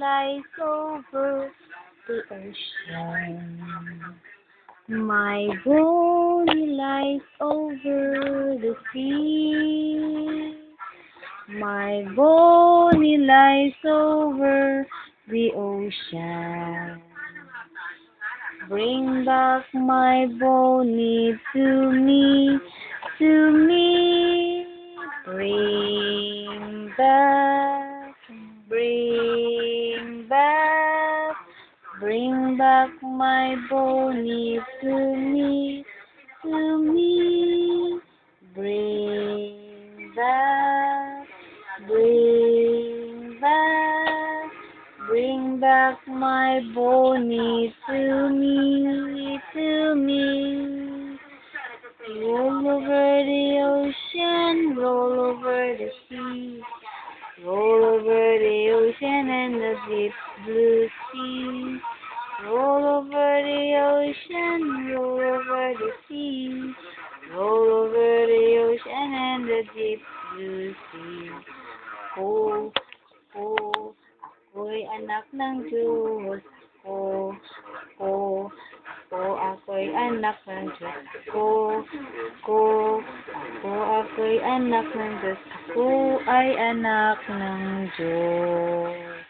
lies over the ocean. My body lies over the sea. My body lies over the ocean. Bring back my Bonnie to me, to me. Bring back, bring back, bring back my Bonnie to me, to me. Bring back, bring back, bring back my Bonnie to me, to me. Roll over the ocean, roll over the sea, roll over the ocean and the deep blue sea. Roll over the ocean, roll over the sea, roll over the ocean and the deep blue sea. Oh, oh, ako'y anak ng Diyos ko, ko, ako'y anak ng Diyos ko, ako'y anak ng Diyos, ako ay anak ng Diyos.